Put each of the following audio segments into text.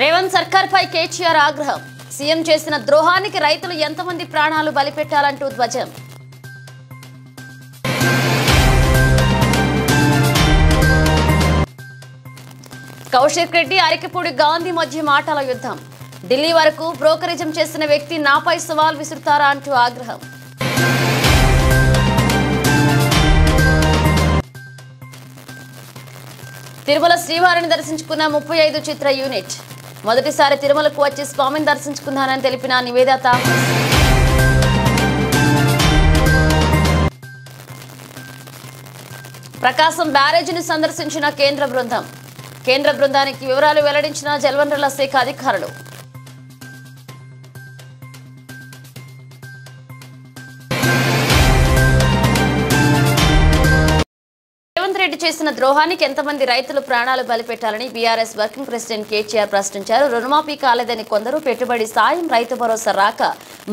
రేవంత్ సర్కార్ పై కేటీఆర్ ఆగ్రహం. సీఎం చేసిన ద్రోహానికి రైతులు ఎంతమంది ప్రాణాలు బలిపెట్టాలంటూ ధ్వజం. కౌశిక్ రెడ్డి అరకెపూడి గాంధీ మధ్య మాటల యుద్ధం. ఢిల్లీ వరకు బ్రోకరేజం చేసిన వ్యక్తి నాపై సవాల్ విసురుతారా అంటూ ఆగ్రహం. తిరుమల శ్రీవారిని దర్శించుకున్న 35 చిత్ర యూనిట్. మొదటిసారి తిరుమలకు వచ్చి స్వామిని దర్శించుకున్నానని తెలిపిన నివేదిత. ప్రకాశం బ్యారేజీని సందర్శించిన కేంద్ర బృందం. కేంద్ర బృందానికి వివరాలు వెల్లడించిన జలవనరుల శాఖ అధికారులు. రేవంత్ రెడ్డి చేసిన ద్రోహానికి ఎంతమంది రైతులు ప్రాణాలు బలిపెట్టాలని బీఆర్ఎస్ వర్కింగ్ ప్రెసిడెంట్ కేటీఆర్ ప్రశ్నించారు. రుణమాఫీ కాలేదని కొందరు, పెట్టుబడి సాయం రైతు భరోసా రాక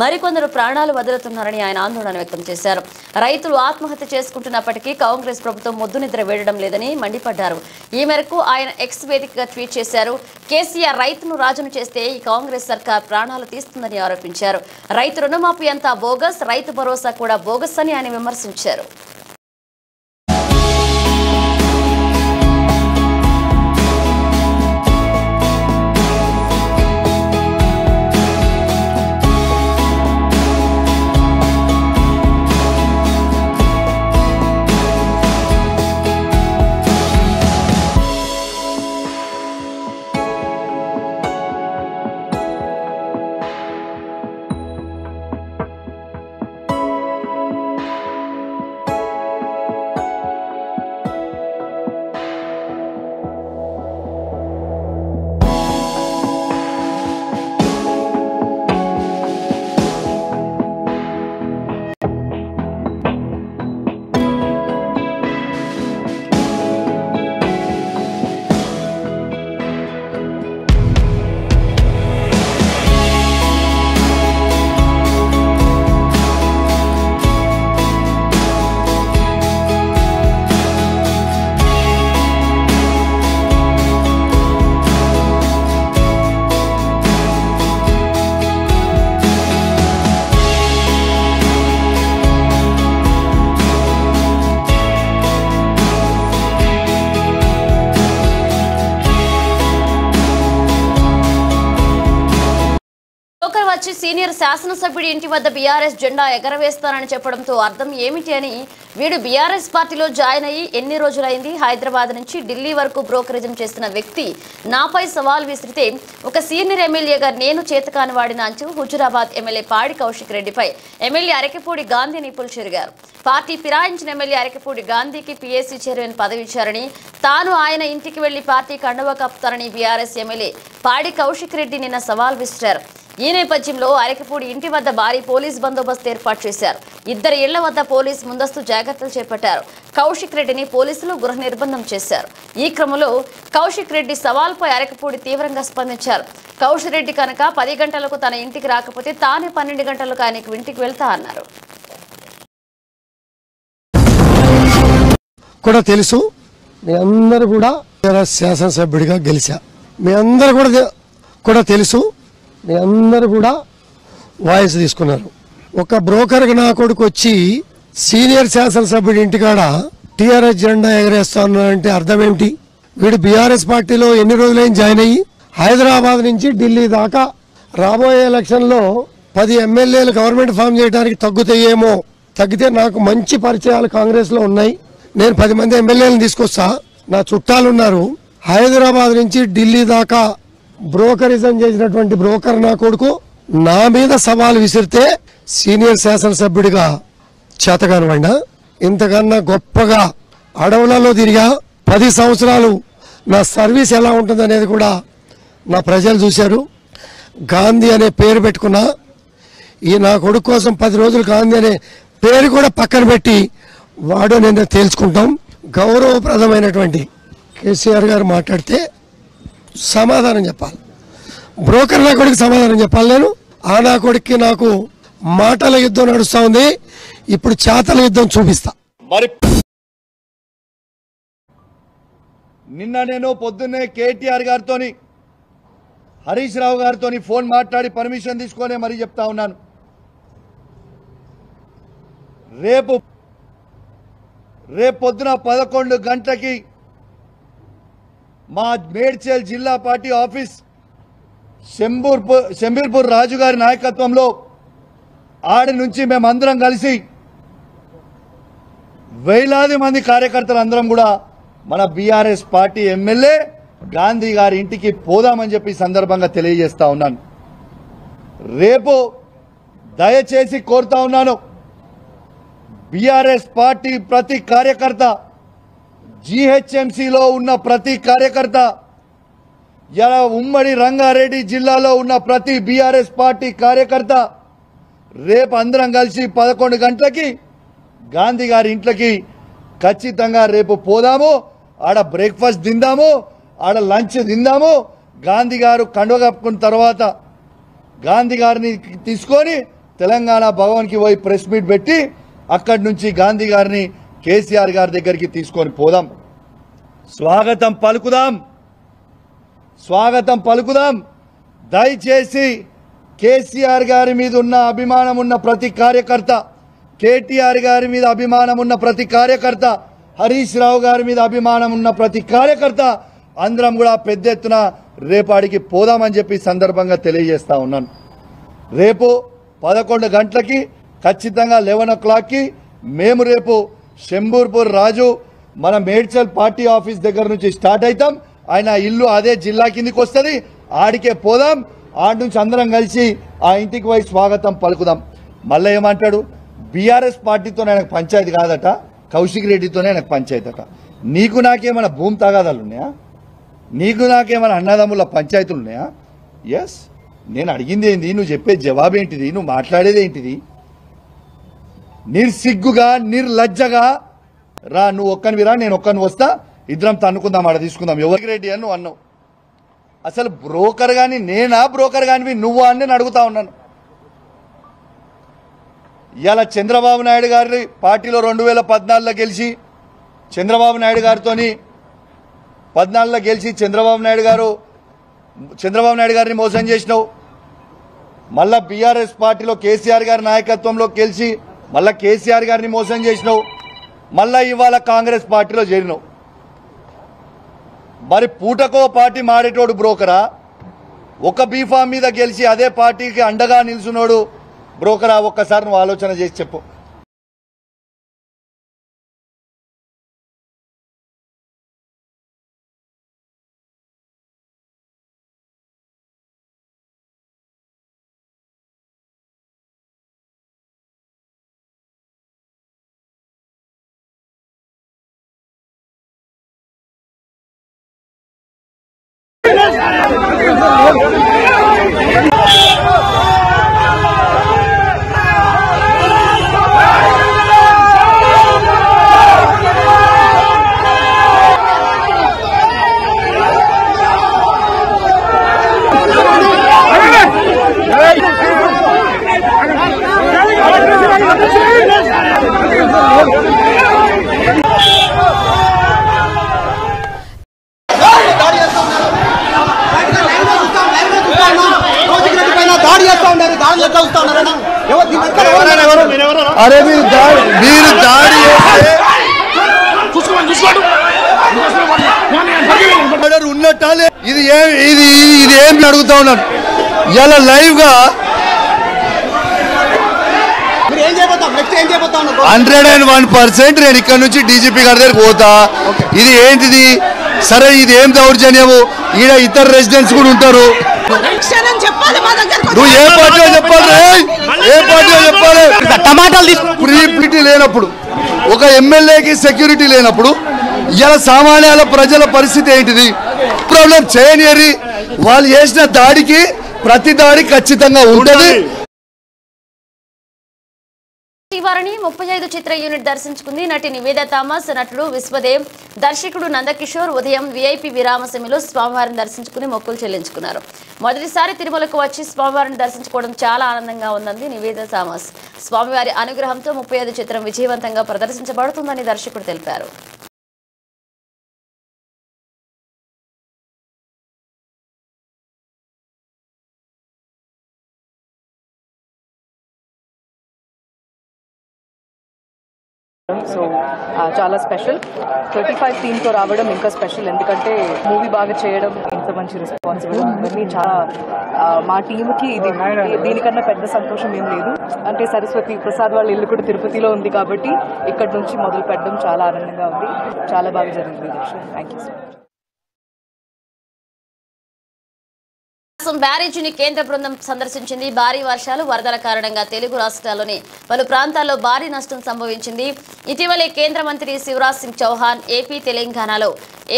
మరికొందరు ప్రాణాలు వదులుతున్నారని ఆయన ఆందోళన వ్యక్తం చేశారు. రైతులు ఆత్మహత్య చేసుకుంటున్నప్పటికీ కాంగ్రెస్ ప్రభుత్వం మొద్దు నిద్ర వేయడం లేదని మండిపడ్డారు. ఈ మేరకు ఆయన ఎక్స్ వేదికగా ట్వీట్ చేశారు. కేసీఆర్ రైతును రాజును చేస్తే ఈ కాంగ్రెస్ సర్కార్ ప్రాణాలు తీస్తుందని ఆరోపించారు. రైతు రుణమాఫీ అంతా బోగస్, రైతు భరోసా కూడా బోగస్ అని ఆయన విమర్శించారు. వచ్చి సీనియర్ శాసనసభ్యుడి ఇంటి వద్ద బీఆర్ఎస్ జెండా ఎగరవేస్తానని చెప్పడంతో అర్థం ఏమిటి అని వీడు బీఆర్ఎస్ పార్టీలో జాయిన్ అయ్యి ఎన్ని రోజులైంది? హైదరాబాద్ నుంచి ఢిల్లీ వరకు బ్రోకరేజం చేసిన వ్యక్తి నాపై సవాల్ విసిరితే ఒక సీనియర్ ఎమ్మెల్యేగా నేను చేతకాని వాడిన అంటూ హుజురాబాద్ ఎమ్మెల్యే పాడి కౌశిక్ రెడ్డిపై ఎమ్మెల్యే అరకెపూడి గాంధీ నిప్పులు చెరిగారు. పార్టీ ఫిరాయించిన ఎమ్మెల్యే అరకెపూడి గాంధీకి పీఏసీ చైర్మన్ పదవి ఇచ్చారని, తాను ఆయన ఇంటికి వెళ్లి పార్టీ కండువా కప్పుతారని బీఆర్ఎస్ ఎమ్మెల్యే పాడి కౌశిక్ రెడ్డి నిన్న సవాల్ విసిరారు. ఈ నేపథ్యంలో అరకెపూడి ఇంటి వద్ద భారీ పోలీస్ బందోబస్తు ఏర్పాటు చేశారు. ఇద్దరి ఇళ్ల వద్ద పోలీసు ముందస్తు జాగ్రత్తలు చేపట్టారు. కౌశిక్ రెడ్డిని పోలీసులు గృహ నిర్బంధం చేశారు. ఈ క్రమంలో కౌశిక్ రెడ్డి సవాల్పై అరకెపూడి తీవ్రంగా స్పందించారు. కౌశిక్ రెడ్డి కనుక 10 గంటలకు తన ఇంటికి రాకపోతే తానే 12 గంటలకు ఆయనకు ఇంటికి వెళ్తా అన్నారు. కూడా తెలుసు, మీ అందరూ కూడా శాసనసభ్యుడిగా గెలిచా. మీ అందరూ కూడా తెలుసు, మీ అందరూ కూడా వాయిస్ తీసుకున్నారు. ఒక బ్రోకర్కి నా కొడుకు వచ్చి సీనియర్ శాసనసభ్యుడి ఇంటికాడ టీఆర్ఎస్ జెండా ఎగరేస్తానంటే అర్థం ఏమిటి? వీడు బీఆర్ఎస్ పార్టీలో ఎన్ని రోజులైనా జాయిన్ అయ్యి హైదరాబాద్ నుంచి ఢిల్లీ దాకా రాబోయే ఎలక్షన్లో 10 ఎమ్మెల్యేలు గవర్నమెంట్ ఫామ్ చేయడానికి తగ్గుతాయేమో. తగ్గితే నాకు మంచి పరిచయాలు కాంగ్రెస్లో ఉన్నాయి. నేను 10 మంది ఎమ్మెల్యేలను తీసుకొస్తా. నా చుట్టాలున్నారు. హైదరాబాద్ నుంచి ఢిల్లీ దాకా బ్రోకరిజం చేసినటువంటి బ్రోకర్ నా కొడుకు నా మీద సవాల్ విసిరితే సీనియర్ శాసనసభ్యుడిగా చేతగానివాడినా? ఇంతకన్నా గొప్పగా అడవులలో తిరిగా 10 సంవత్సరాలు నా సర్వీస్ ఎలా ఉంటుంది అనేది కూడా నా ప్రజలు చూశారు. గాంధీ అనే పేరు పెట్టుకున్నా. ఈ నా కొడుకు కోసం 10 రోజులు గాంధీ అనే పేరు కూడా పక్కన పెట్టి వాడు నేను తేల్చుకుంటాం. గౌరవప్రదమైనటువంటి కేసీఆర్ గారు మాట్లాడితే సమాధానం చెప్పాలి. బ్రోకర్ నా కొడుకు సమాధానం చెప్పాలి. నేను ఆ నా కొడుక్కి నాకు మాటల యుద్ధం నడుస్తూ ఉంది. ఇప్పుడు చేతల యుద్ధం చూపిస్తా. మరి నిన్న నేను పొద్దున్నే కేటీఆర్ గారితోని హరీష్ రావు గారితో ఫోన్ మాట్లాడి పర్మిషన్ తీసుకొని మరీ చెప్తా ఉన్నాను. రేపు పొద్దున 11 గంటలకి మా మేడ్చల్ జిల్లా పార్టీ ఆఫీస్ శంబీర్పూర్ రాజు గారి నాయకత్వంలో ఆడి నుంచి మేమందరం కలిసి వేలాది మంది కార్యకర్తలు అందరం కూడా మన బీఆర్ఎస్ పార్టీ ఎమ్మెల్యే గాంధీ గారి ఇంటికి పోదామని చెప్పి సందర్భంగా తెలియజేస్తా ఉన్నాను. రేపు దయచేసి కోరుతా ఉన్నాను, బీఆర్ఎస్ పార్టీ ప్రతి కార్యకర్త, జీహెచ్ఎంసీలో ఉన్న ప్రతి కార్యకర్త, ఇలా ఉమ్మడి రంగారెడ్డి జిల్లాలో ఉన్న ప్రతి బీఆర్ఎస్ పార్టీ కార్యకర్త రేపు అందరం కలిసి 11 గంటలకి గాంధీ గారి ఇంట్లోకి ఖచ్చితంగా రేపు పోదాము. ఆడ బ్రేక్ఫాస్ట్ తిందాము, ఆడ లంచ్ తిందాము. గాంధీ గారు కండువ కప్పుకున్న తర్వాత గాంధీ గారిని తీసుకొని తెలంగాణ భవన్కి పోయి ప్రెస్ మీట్ పెట్టి అక్కడి నుంచి గాంధీ గారిని కేసీఆర్ గారి దగ్గరికి తీసుకొని పోదాం. స్వాగతం పలుకుదాం. దయచేసి కేసీఆర్ గారి మీద ఉన్న అభిమానం ఉన్న ప్రతి కార్యకర్త, కేటీఆర్ గారి మీద అభిమానం ఉన్న ప్రతి కార్యకర్త, హరీష్ రావు గారి మీద అభిమానం ఉన్న ప్రతి కార్యకర్త అందరం కూడా పెద్ద ఎత్తున రేపాడికి పోదామని చెప్పి సందర్భంగా తెలియజేస్తా ఉన్నాను. రేపు 11 గంటలకి ఖచ్చితంగా 11 o'clockకి మేము రేపు శంబూర్పూర్ రాజు మన మేడ్చల్ పార్టీ ఆఫీస్ దగ్గర నుంచి స్టార్ట్ అవుతాం. ఆయన ఇల్లు అదే జిల్లా కిందికి వస్తుంది, ఆడికే పోదాం. ఆడి నుంచి అందరం కలిసి ఆ ఇంటికి పోయి స్వాగతం పలుకుదాం. మళ్ళీ ఏమంటాడు, బీఆర్ఎస్ పార్టీతో ఆయనకు పంచాయతీ కాదట, కౌశిక్ రెడ్డితోనే ఆయనకు పంచాయతీ అట. నీకు నాకేమైనా భూమి తగాదాలు ఉన్నాయా? నీకు నాకేమైనా అన్నదమ్ముల పంచాయతీలు ఉన్నాయా? ఎస్, నేను అడిగింది ఏంది, నువ్వు చెప్పే జవాబు ఏంటిది, నువ్వు మాట్లాడేది ఏంటిది? నిర్సిగ్గుగా నిర్లజ్జగా రా, నువ్వు ఒక్కనివి రా, నేను ఒక్కని వస్తా, ఇద్దరం తన్నుకుందాం, ఆడ తీసుకుందాం. ఎవరికి రెడ్డి అని నువ్వు అన్నావు. అసలు బ్రోకర్ గాని నేనా, బ్రోకర్ గానివి నువ్వు అని నేను అడుగుతా ఉన్నాను. ఇవాళ చంద్రబాబు నాయుడు గారి పార్టీలో 2014లో గెలిచి చంద్రబాబు నాయుడు గారితో 14లో గెలిచి చంద్రబాబు నాయుడు గారిని మోసం చేసినావు. మళ్ళా బీఆర్ఎస్ పార్టీలో కేసీఆర్ గారి నాయకత్వంలో గెలిచి మళ్ళా కేసీఆర్ గారిని మోసం చేసినావు. మళ్ళా ఇవాళ కాంగ్రెస్ పార్టీలో చేరినావు. మరి పూటకో పార్టీ మారేటోడు బ్రోకరా, ఒక బీఫామ్ మీద గెలిచి అదే పార్టీకి అండగా నిల్చున్నాడు బ్రోకరా? ఒక్కసారి నువ్వు ఆలోచన చేసి చెప్పు. అరే మీరు దాడి ఉన్నట్టాలే, ఇది ఏమి అడుగుతా ఉన్నాను ఇలా లైవ్ గా. 101% నేను ఇక్కడ నుంచి డీజీపీ గారి దగ్గర పోతా. ఇది ఏంటిది? సరే, ఇది ఏం దౌర్జన్యము? ఈడ ఇతర రెసిడెంట్స్ కూడా ఉంటారు. నువ్వు ఏ పార్టీలో చెప్పాలి? టమాటాలు ప్రీపిటీ లేనప్పుడు, ఒక ఎమ్మెల్యేకి సెక్యూరిటీ లేనప్పుడు ఇలా సామాన్యాల ప్రజల పరిస్థితి ఏంటిది? ప్రాబ్లం చేయనియరి. వాళ్ళు చేసిన దాడికి ప్రతి దాడి ఖచ్చితంగా ఉంటుంది. వారిని 35 చిత్ర యూనిట్ దర్శించుకుంది నటి నివేదా థామస్, నటుడు విశ్వదేవ్, దర్శకుడు నందకిషోర్. ఉదయం విఐపి విరామ సమయంలో స్వామివారిని దర్శించుకుని మొక్కులు చెల్లించుకున్నారు. మొదటిసారి తిరుమలకు వచ్చి స్వామివారిని దర్శించుకోవడం చాలా ఆనందంగా ఉందంది నివేదా థామస్. స్వామివారి అనుగ్రహంతో 35 చిత్రం విజయవంతంగా ప్రదర్శించబడుతుందని దర్శకుడు తెలిపారు. సో చాలా స్పెషల్ 35 థీమ్తో రావడం ఇంకా స్పెషల్, ఎందుకంటే మూవీ బాగా చేయడం ఇంత మంచి రెస్పాన్సిబుల్ ఇవన్నీ చాలా మా టీంకి ఇది దీనికన్నా పెద్ద సంతోషం ఏం లేదు. అంటే సరస్వతి ప్రసాద్ వాళ్ళ ఇల్లు కూడా తిరుపతిలో ఉంది కాబట్టి ఇక్కడ నుంచి మొదలు పెట్టడం చాలా ఆనందంగా ఉంది. చాలా బాగా జరిగింది. Thank you so much. బ్యారేజీని కేంద్ర బృందం సందర్శించింది. భారీ వర్షాలు వరదల కారణంగా తెలుగు రాష్ట్రాల్లోని పలు ప్రాంతాల్లో భారీ నష్టం సంభవించింది. ఇటీవలే కేంద్ర మంత్రి శివరాజ్ సింగ్ చౌహాన్ ఏపీ తెలంగాణలో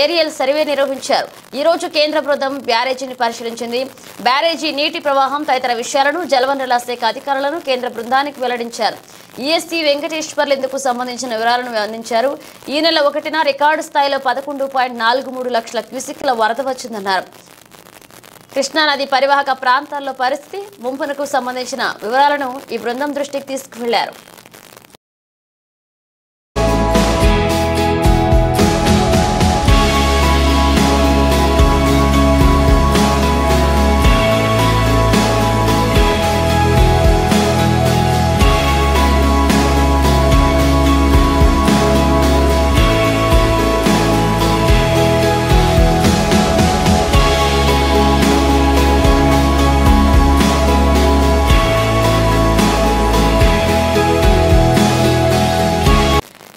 ఏరియల్ సర్వే నిర్వహించారు. ఈ రోజు కేంద్ర బృందం బ్యారేజీని పరిశీలించింది. బ్యారేజీ నీటి ప్రవాహం తదితర విషయాలను జలవనరుల శాఖ అధికారులను కేంద్ర బృందానికి వెల్లడించారు. ఈఎస్సీ వెంకటేశ్వర్లు ఇందుకు సంబంధించిన వివరాలను అందించారు. ఈ నెల 1న రికార్డు స్థాయిలో 11.43 లక్షల క్యూసెక్ల వరద వచ్చిందన్నారు. కృష్ణానది పరివాహక ప్రాంతాల్లో పరిస్థితి ముంపునకు సంబంధించిన వివరాలను ఈ బృందం దృష్టికి తీసుకువెళ్లారు.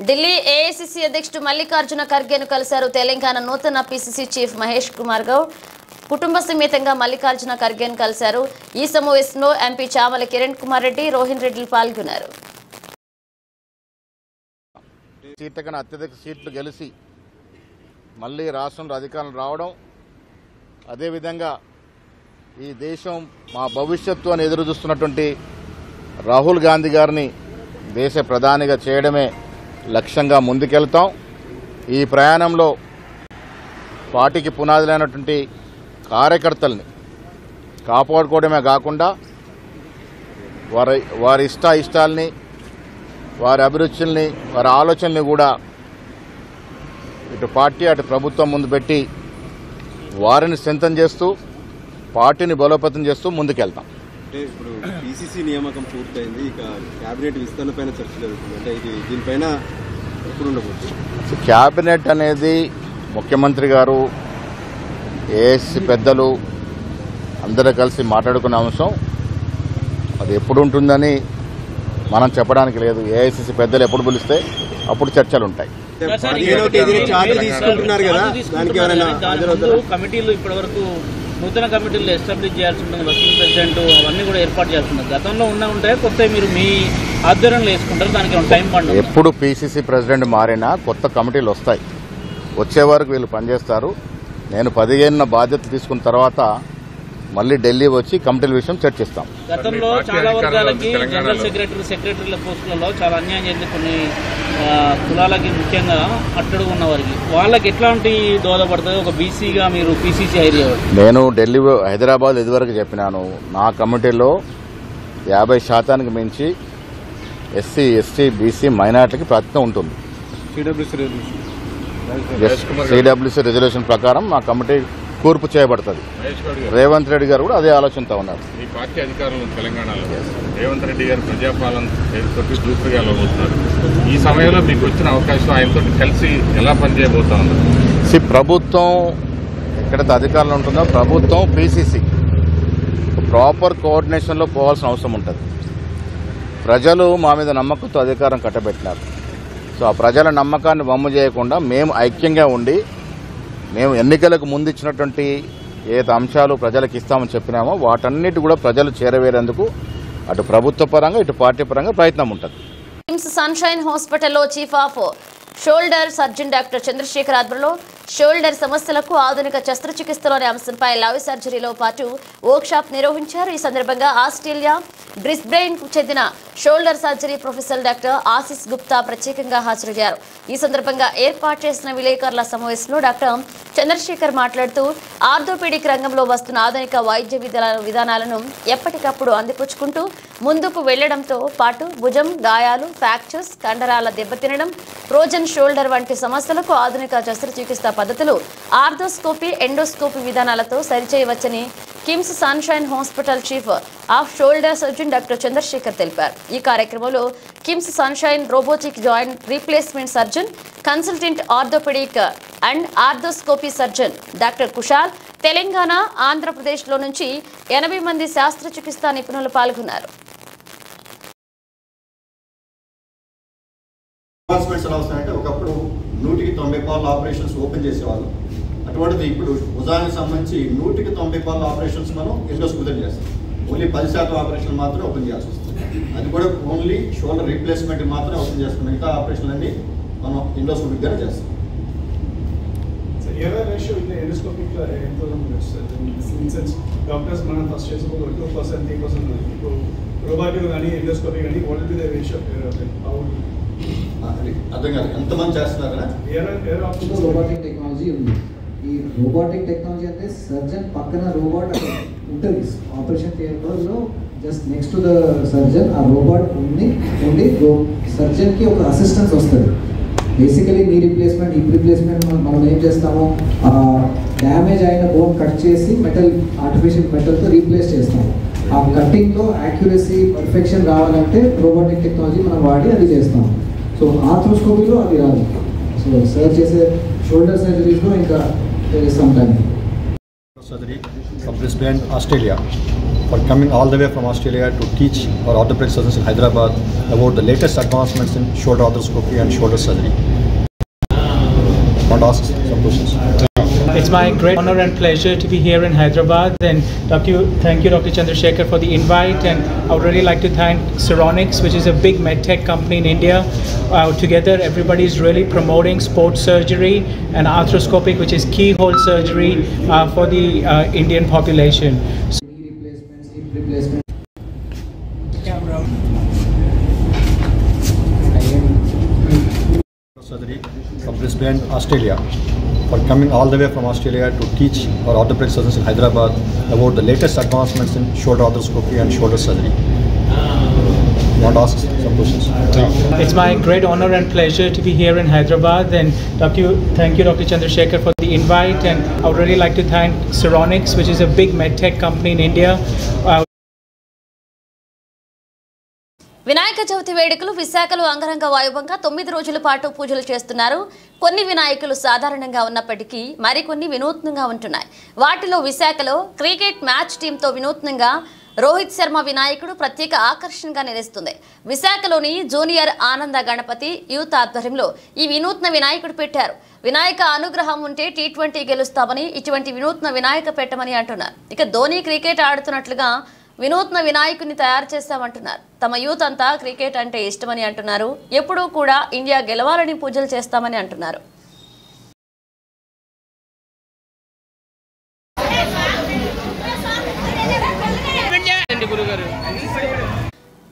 ఢిల్లీ ఏఐసీసీ అధ్యక్షుడు మల్లికార్జున ఖర్గేను కలిశారు. తెలంగాణ నూతన పీసీసీ చీఫ్ మహేష్ కుమార్ గౌడ్ కుటుంబ సమేతంగా మల్లికార్జున ఖర్గేను కలిశారు. ఈ సమావేశంలో ఎంపీ చామల కిరణ్ కుమార్ రెడ్డి, రోహిన్ రెడ్డిలు పాల్గొన్నారు. అత్యధిక సీట్లు గెలిచి మళ్ళీ రాష్ట్రంలో అధికారం రావడం, అదేవిధంగా ఈ దేశం మా భవిష్యత్తు అని ఎదురు చూస్తున్నటువంటి రాహుల్ గాంధీ గారిని దేశ ప్రధానిగా చేయడమే లక్ష్యంగా ముందుకెళ్తాం. ఈ ప్రయాణంలో పార్టీకి పునాదులైనటువంటి కార్యకర్తల్ని కాపాడుకోవడమే కాకుండా వారి ఇష్టాల్ని, వారి అభిరుచుల్ని, వారి ఆలోచనల్ని కూడా ఇటు పార్టీ అటు ప్రభుత్వం ముందు పెట్టి వారిని స్ట్రెంథెన్ చేస్తూ పార్టీని బలోపేతం చేస్తూ ముందుకెళ్తాం. అంటే ఇప్పుడు పీసీసీ నియామకం పూర్తయింది, ఇక కేబినెట్ విస్తరణ పైన చర్చ జరుగుతుంది. అంటే ఇది దీనిపైన ఎప్పుడు ఉండబోతుంది? కేబినెట్ అనేది ముఖ్యమంత్రి గారు, ఏఎస్సీ పెద్దలు అందరూ కలిసి మాట్లాడుకునే అంశం. అది ఎప్పుడు ఉంటుందని మనం చెప్పడానికి లేదు. ఏఐసీసీ పెద్దలు ఎప్పుడు పిలిస్తే అప్పుడు చర్చలు ఉంటాయి. కమిటీలు ఇప్పటివరకు నూతన కమిటీలు ఎస్టాబ్లిష్ చేయాల్సి ఉంటుంది, వర్కింగ్ ప్రెసిడెంట్ అవన్నీ కూడా ఏర్పాటు చేయాల్సి ఉంటుంది. గతంలో ఉంటాయి, కొత్త మీరు మీ ఆధ్వర్యంలో వేసుకుంటారు, దానికి టైం పడుతుంది. ఎప్పుడు పీసీసీ ప్రెసిడెంట్ మారినా కొత్త కమిటీలు వస్తాయి. వచ్చే వరకు వీళ్ళు పనిచేస్తారు. నేను 15న బాధ్యత తీసుకున్న తర్వాత మళ్ళీ ఢిల్లీ వచ్చి కమిటీల విషయం చర్చిస్తాం. గతంలో చాలా వర్గాలకి జనరల్ సెక్రటరీల పోస్టులలో చాలా అన్యాయం చేసింది. కొన్ని కులాలకి, ముఖ్యంగా అట్టడుగు ఉన్న వారికి, వాళ్ళకి ఎట్లాంటి దోహదపడుతుంది ఒక బీసీగా మీరు పీసీసీ హైర్ చేయవచ్చు? నేను ఢిల్లీ, హైదరాబాద్ ఇదివరకు చెప్పినాను, నా కమిటీలో 50% మించి ఎస్సీ, ఎస్టీ, బీసీ, మైనార్టీకి ప్రాతినిధ్యం ఉంటుంది. సిడబ్ల్యూసీ రిజల్యూషన్ ప్రకారం మా కమిటీ కూర్పు చేయబడుతుంది. రేవంత్ రెడ్డి గారు కూడా అదే ఆలోచనతో ఉన్నారు. ఈ పార్టీ అధికారులు తెలంగాణలో రేవంత్ రెడ్డి గారు ప్రజాపాలన పేరుతోటి దూకుడుగా వెళ్ళబోతున్నారు. ఈ సమయంలో మీకు వచ్చిన అవకాశం ఆయనతో కలిసి ఎలా పనిచేయబోతా ఉన్నారు? ప్రభుత్వం ఎక్కడైతే అధికారులు ఉంటుందో ప్రభుత్వం పీసీసీ ప్రాపర్ కోఆర్డినేషన్లో పోవాల్సిన అవసరం ఉంటుంది. ప్రజలు మా మీద నమ్మకంతో అధికారం కట్టబెట్టినారు. సో ఆ ప్రజల నమ్మకాన్ని వమ్ము చేయకుండా మేము ఐక్యంగా ఉండి, మేము ఎన్నికలకు ముందు ఇచ్చినటువంటి ఏ అంశాలు ప్రజలకు ఇస్తామని చెప్పినామో వాటన్నిటి కూడా ప్రజలు చేరవేరేందుకు అటు ప్రభుత్వ పరంగా ఇటు పార్టీ పరంగా ప్రయత్నం ఉంటుంది. సన్షైన్ హాస్పిటల్లో chief of shoulder surgeon doctor Chandrasekhar ఆధ్వర్యంలో షోల్డర్ సమస్యలకు ఆధునిక శస్త్రచికిత్సలోని అంశంపై లవ్ సర్జరీలో పాటు వర్క్ షాప్ నిర్వహించారు. ఈ సందర్భంగా ఆస్ట్రేలియా బ్రిస్బెయిన్ కు చెందిన shoulder surgery professor doctor Ashish Gupta ప్రత్యేకంగా హాజరయ్యారు. ఈ సందర్భంగా ఏర్పాటు చేసిన విలేకరుల సమావేశంలో డాక్టర్ చంద్రశేఖర్ మాట్లాడుతూ ఆర్థోపెడిక్ రంగంలో వస్తున్న ఆధునిక వైద్య విధానాలను ఎప్పటికప్పుడు అందిపుచ్చుకుంటూ ముందుకు వెళ్లడంతో పాటు భుజం గాయాలు, ఫ్రాక్చర్స్, కండరాల దెబ్బతినడం, ఫ్రోజన్ షోల్డర్ వంటి సమస్యలకు ఆధునిక శస్త్రచికిత్స పద్ధతులు ఆర్థోస్కోపీ, ఎండోస్కోపీ విధానాలతో సరిచేయవచ్చని KIMS sunshine hospital chief of shoulder surgeon doctor Chandrashekar తెలిపారు. ఈ కార్యక్రమంలో KIMS sunshine robotic joint replacement surgeon, consultant orthopaedic and arthroscopy surgeon doctor Kushal, Telangana, ఆంధ్రప్రదేశ్లో నుంచి 80 మంది శస్త్రచికిత్సా నిపుణులు పాల్గొన్నారు. ఒకప్పుడు 190 పార్ల ఆపరేషన్స్ ఓపెన్ చేసేవాళ్ళు. అటువంటిది ఇప్పుడు భుజానికి సంబంధించి 190 పార్ల ఆపరేషన్స్ మనం ఎండోస్కోపీతో చేస్తాం. ఓన్లీ 10% ఆపరేషన్ మాత్రమే ఓపెన్ చేయాల్సి వస్తుంది. అది కూడా ఓన్లీ షోల్డర్ రీప్లేస్మెంట్ మాత్రమే ఓపెన్ చేస్తాం. మిగతా ఆపరేషన్లు అన్ని మనం ఎండోస్కోపిక్గానే చేస్తాం. డాక్టర్స్ మనం ఫస్ట్ చేసేప్పుడు 2%, 3% ఇప్పుడు రోబోటిక్ కానీ ఎండోస్కోపీ కానీ what will be the ratio అర్థం కాదు ఎంతమంది చేస్తున్నారు? రోబోటిక్ టెక్నాలజీ ఉంది. ఈ రోబోటిక్ టెక్నాలజీ అంటే సర్జన్ పక్కన రోబోట్ ఉంటుంది. ఆపరేషన్ థియేటర్లో just next to the surgeon ఆ రోబోట్ ఉండి సర్జన్కి ఒక అసిస్టెన్స్ వస్తుంది. Basically knee replacement, hip replacement మనం ఏం చేస్తాము, డ్యామేజ్ అయిన బోన్ కట్ చేసి ఆర్టిఫిషియల్ మెటల్తో రీప్లేస్ చేస్తాము. ఆ కట్టింగ్లో యాక్యురసీ, పర్ఫెక్షన్ రావాలంటే రోబోటిక్ టెక్నాలజీ మనం వాడి అది చేస్తాము. సో ఆర్థ్రోస్కోపీలో అది రాదు. సో సర్ చేసే షోల్డర్ సర్జరీస్లో ఇంకా some time surgery from Brisbane, Australia, for coming all the way from Australia to teach our orthopedic surgeons in Hyderabad about the latest advancements in shoulder arthroscopy and shoulder surgery. Want to ask some questions? It's my great honor and pleasure to be here in Hyderabad, and thank you Dr. Chandrasekhar for the invite, and I would really like to thank Seronix, which is a big medtech company in India. Together everybody is really promoting sports surgery and arthroscopic, which is keyhole surgery for the Indian population. Surgery from Brisbane, Australia, for coming all the way from Australia to teach our orthopedic surgeons in Hyderabad about the latest advancements in shoulder arthroscopy and shoulder surgery. Want to ask some questions? It's my great honor and pleasure to be here in Hyderabad, and thank you Dr. Chandrasekhar for the invite, and I would really like to thank Seronix, which is a big medtech company in India. Vinayaka Chavithi వేడుకలు విశాఖలో అంగరంగ వైభవంగా 9 రోజుల పాటు పూజలు చేస్తున్నారు. కొన్ని వినాయకులు సాధారణంగా ఉన్నప్పటికీ మరికొన్ని వినూత్నంగా ఉంటున్నాయి. వాటిలో విశాఖలో క్రికెట్ మ్యాచ్ టీంతో వినూత్నంగా రోహిత్ శర్మ వినాయకుడు ప్రత్యేక ఆకర్షణగా నిలుస్తుంది. విశాఖలోని జూనియర్ ఆనంద గణపతి యూత్ ఆధ్వర్యంలో ఈ వినూత్న వినాయకుడు పెట్టారు. వినాయక అనుగ్రహం ఉంటే T20 గెలుస్తామని ఇటువంటి వినూత్న వినాయక పెట్టమని అంటున్నారు. ఇక ధోని క్రికెట్ ఆడుతున్నట్లుగా వినూత్న వినాయకుని తయారు చేస్తామంటున్నారు. తమ యూత్ అంతా క్రికెట్ అంటే ఇష్టమని అంటున్నారు. ఎప్పుడూ కూడా ఇండియా గెలవాలని పూజలు చేస్తామని అంటున్నారు.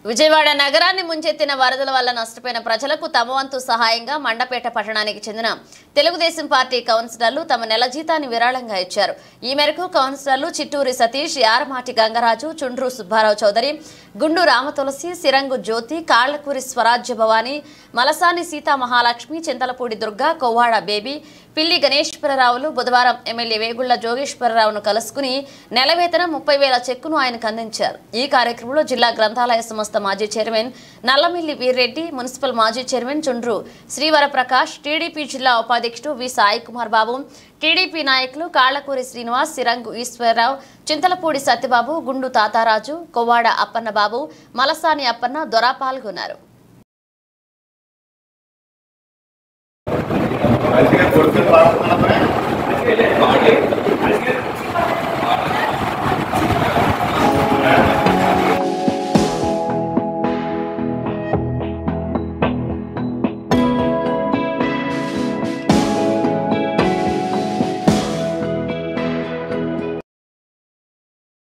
విజయవాడ నగరాన్ని ముంచెత్తిన వరదల వల్ల నష్టపోయిన ప్రజలకు తమ వంతు సహాయంగా మండపేట పట్టణానికి చెందిన తెలుగుదేశం పార్టీ కౌన్సిలర్లు తమ నెల జీతాన్ని విరాళంగా ఇచ్చారు. ఈ మేరకు కౌన్సిలర్లు చిట్టూరి సతీష్, యారమాటి గంగరాజు, చుండ్రు సుబ్బారావు చౌదరి, గుండు రామతులసి, సిరంగు జ్యోతి, కాళ్లకూరి స్వరాజ్య భవాని, మలసాని సీతా మహాలక్ష్మి, చింతలపూడి దుర్గా, కొవ్వాడ బేబీ, పిల్లి గణేశ్వరరావులు బుధవారం ఎమ్మెల్యే వేగుళ్ల జోగేశ్వరరావును కలుసుకుని నెల వేతనం 30,000 చెక్కును ఆయనకు అందించారు. ఈ కార్యక్రమంలో జిల్లా గ్రంథాలయ సంస్థ మాజీ చైర్మన్ నల్లమిల్లి వీర్రెడ్డి, మున్సిపల్ మాజీ చైర్మన్ చుండ్రు శ్రీవరప్రకాష్, టీడీపీ జిల్లా ఉపాధ్యక్షుడు వి సాయి కుమార్ బాబు, టీడీపీ నాయకులు కాళ్లకూరి శ్రీనివాస్, సిరంగు ఈశ్వరరావు, చింతలపూడి సత్యబాబు, గుండు తాతారాజు, కొవ్వాడ అప్పన్నబాబు, మలసాని అప్పన్న, దొర పాల్గొన్నారు.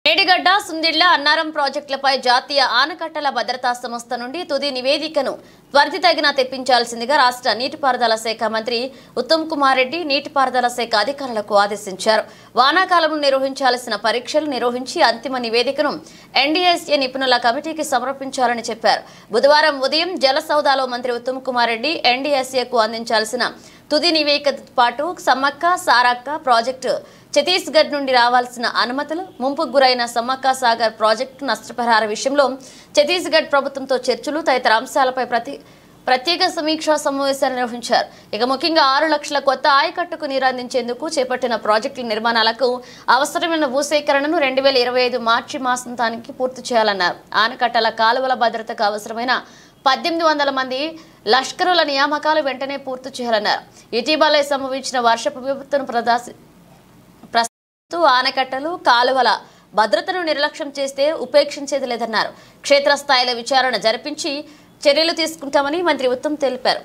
మేడిగడ్డ, సుందిళ్ల, అన్నారం ప్రాజెక్టులపై జాతీయ ఆనకట్టల భద్రతా సంస్థ నుండి తుది నివేదికను త్వరితగిన తెప్పించాల్సిందిగా రాష్ట్ర నీటిపారుదల శాఖ మంత్రి ఉత్తమ్ కుమార్ రెడ్డి నీటిపారుదల శాఖ అధికారులకు ఆదేశించారు. వానాకాలంలో నిర్వహించాల్సిన పరీక్షలు నిర్వహించి అంతిమ నివేదికను ఎన్డీఎస్ఏ నిపుణుల కమిటీకి సమర్పించాలని చెప్పారు. బుధవారం ఉదయం జలసౌదాలో మంత్రి ఉత్తమ్ కుమార్ రెడ్డి ఎన్డీఎస్ఏకు అందించాల్సిన తుది నివేదికతో పాటు సమ్మక్క సారక్క ప్రాజెక్టు, ఛత్తీస్గఢ్ నుండి రావాల్సిన అనుమతులు, ముంపుకు గురైన సమ్మక్క సాగర్ ప్రాజెక్టు నష్టపరిహార విషయంలో ఛత్తీస్గఢ్ ప్రభుత్వంతో చర్చలు తదితర అంశాలపై ప్రత్యేక సమీక్షా సమావేశాన్ని నిర్వహించారు. ఇక ముఖ్యంగా 6 లక్షల కొత్త ఆయకట్టుకు నీరు అందించేందుకు చేపట్టిన ప్రాజెక్టుల నిర్మాణాలకు అవసరమైన భూసేకరణను 2025 మార్చి మాసాంతానికి పూర్తి చేయాలన్నారు. ఆనకట్టల కాలువల భద్రతకు అవసరమైన 1800 మంది లష్కరుల నియామకాలు వెంటనే పూర్తి చేయాలన్నారు. ఇటీవలే సంభవించిన వర్షపు విపత్తును ప్రస్తుతం ఆనకట్టలు కాలువల భద్రతను నిర్లక్ష్యం చేస్తే ఉపేక్షించేది లేదన్నారు. క్షేత్రస్థాయిలో విచారణ జరిపించి చర్యలు తీసుకుంటామని మంత్రి ఉత్తమ్ తెలిపారు.